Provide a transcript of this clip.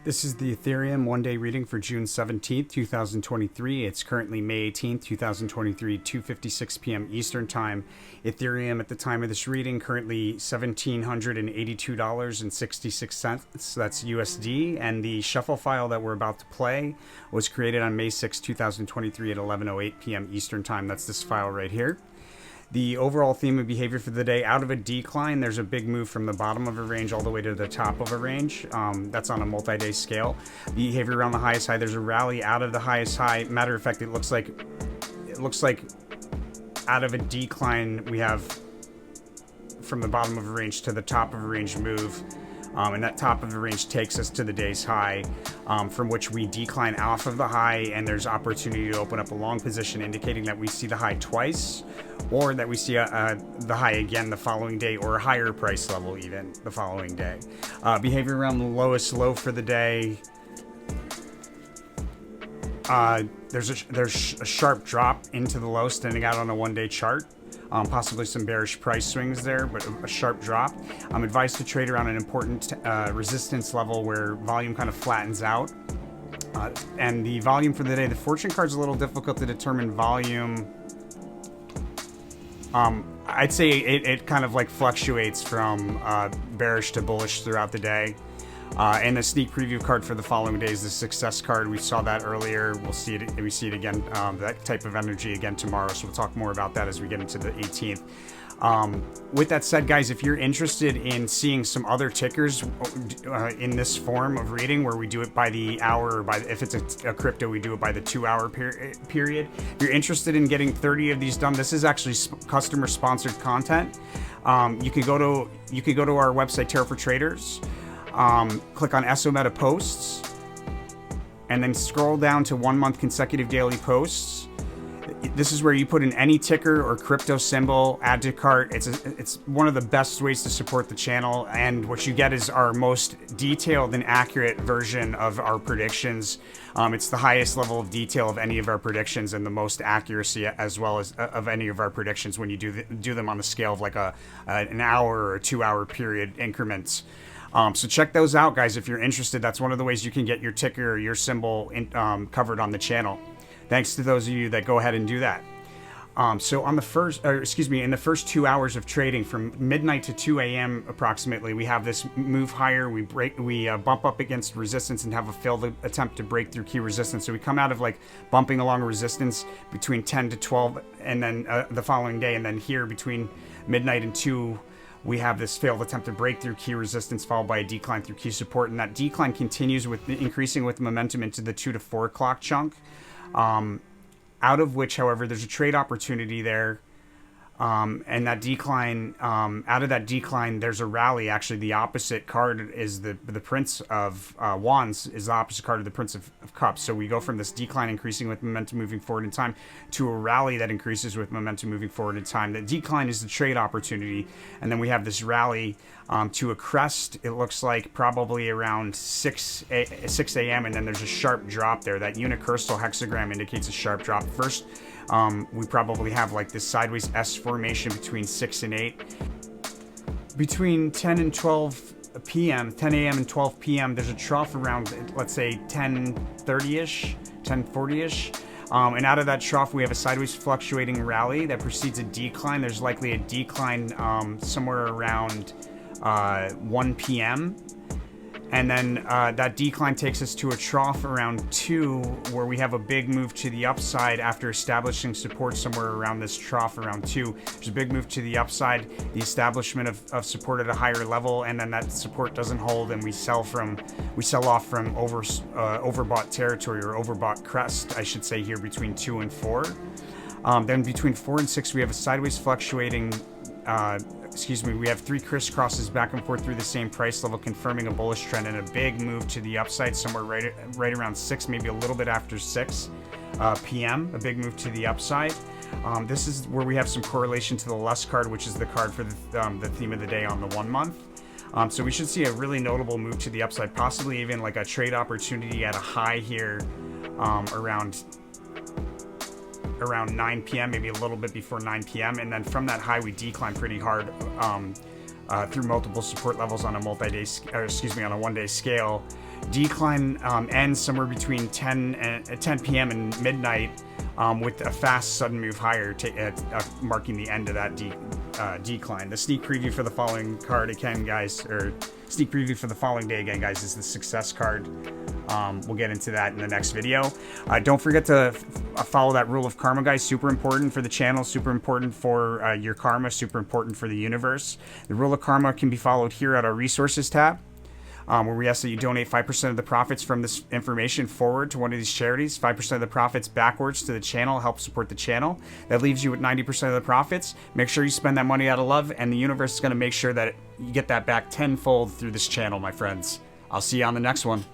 This is the Ethereum one-day reading for June 17th, 2023. It's currently May 18th, 2023, 2:56 p.m. Eastern Time. Ethereum at the time of this reading currently $1,782.66. That's USD. And the shuffle file that we're about to play was created on May 6th, 2023 at 11:08 p.m. Eastern Time. That's this file right here. The overall theme of behavior for the day, out of a decline, there's a big move from the bottom of a range all the way to the top of a range. That's on a multi-day scale. Behavior around the highest high, there's a rally out of the highest high. Matter of fact, it looks like out of a decline, we have from the bottom of a range to the top of a range move. And that top of the range takes us to the day's high, from which we decline off of the high, and there's opportunity to open up a long position, indicating that we see the high twice, or that we see the high again the following day, or a higher price level even the following day. Behavior around the lowest low for the day. There's a sharp drop into the low standing out on a one-day chart. Possibly some bearish price swings there, but a sharp drop. I'm advised to trade around an important resistance level where volume kind of flattens out. And the volume for the day, the fortune card's a little difficult to determine volume. I'd say it kind of like fluctuates from bearish to bullish throughout the day. And the sneak preview card for the following day is the success card. We saw that earlier. We see it again, that type of energy again tomorrow. So we'll talk more about that as we get into the 18th. With that said, guys, if you're interested in seeing some other tickers in this form of reading, where we do it by the hour, or if it's a crypto, we do it by the 2-hour period. If you're interested in getting 30 of these done, this is actually customer sponsored content. You could go to our website, Terra for Traders. Click on SO Meta Posts, and then scroll down to 1 month consecutive daily posts. This is where you put in any ticker or crypto symbol, add to cart. It's one of the best ways to support the channel, and what you get is our most detailed and accurate version of our predictions. It's the highest level of detail of any of our predictions, and the most accuracy as well as of any of our predictions when you do them on the scale of like an hour or 2-hour period increments. So check those out, guys, if you're interested. That's one of the ways you can get your ticker or your symbol covered on the channel. Thanks to those of you that go ahead and do that. So on the in the first 2 hours of trading, from midnight to 2 a.m. approximately, we have this move higher. We bump up against resistance and have a failed attempt to break through key resistance. So we come out of like bumping along resistance between 10 to 12, and then the following day, and then here between midnight and 2. We have this failed attempt to break through key resistance, followed by a decline through key support, and that decline continues with increasing with momentum into the 2 to 4 o'clock chunk. Out of which, however, there's a trade opportunity there. And that decline, out of that decline, there's a rally. Actually, the opposite card is the Prince of Wands is the opposite card of the Prince of Cups. So we go from this decline increasing with momentum moving forward in time to a rally that increases with momentum moving forward in time. The decline is the trade opportunity. And then we have this rally to a crest. It looks like probably around 6 a.m. And then there's a sharp drop there. That unicursal hexagram indicates a sharp drop. First, we probably have like this sideways S formation between 6 and 8. Between 10 and 12 p.m., 10 a.m. and 12 p.m., there's a trough around, let's say, 10:30-ish, 10:40-ish. And out of that trough, we have a sideways fluctuating rally that precedes a decline. There's likely a decline somewhere around 1 p.m. And then that decline takes us to a trough around 2, where we have a big move to the upside after establishing support somewhere around this trough around 2. There's a big move to the upside, the establishment of support at a higher level, and then that support doesn't hold, and we sell off from overbought territory, or overbought crest, I should say, here between 2 and 4. Then between 4 and 6, we have a sideways fluctuating. We have 3 crisscrosses back and forth through the same price level, confirming a bullish trend, and a big move to the upside somewhere right around 6, maybe a little bit after 6 p.m. A big move to the upside. This is where we have some correlation to the Lust card, which is the card for the theme of the day on the 1 month. So we should see a really notable move to the upside, possibly even like a trade opportunity at a high here around 9 p.m., maybe a little bit before 9 p.m. And then from that high, we decline pretty hard through multiple support levels on a on a one-day scale. Decline ends somewhere between 10 p.m. and midnight, with a fast sudden move higher, marking the end of that decline. The sneak preview for the following card again, guys, or sneak preview for the following day again, guys, is the success card. We'll get into that in the next video. Don't forget to follow that rule of karma, guys. Super important for the channel, super important for your karma, super important for the universe. The rule of karma can be followed here at our resources tab, where we ask that you donate 5% of the profits from this information forward to one of these charities. 5% of the profits backwards to the channel, help support the channel. That leaves you with 90% of the profits. Make sure you spend that money out of love, and the universe is going to make sure that you get that back tenfold through this channel, my friends. I'll see you on the next one.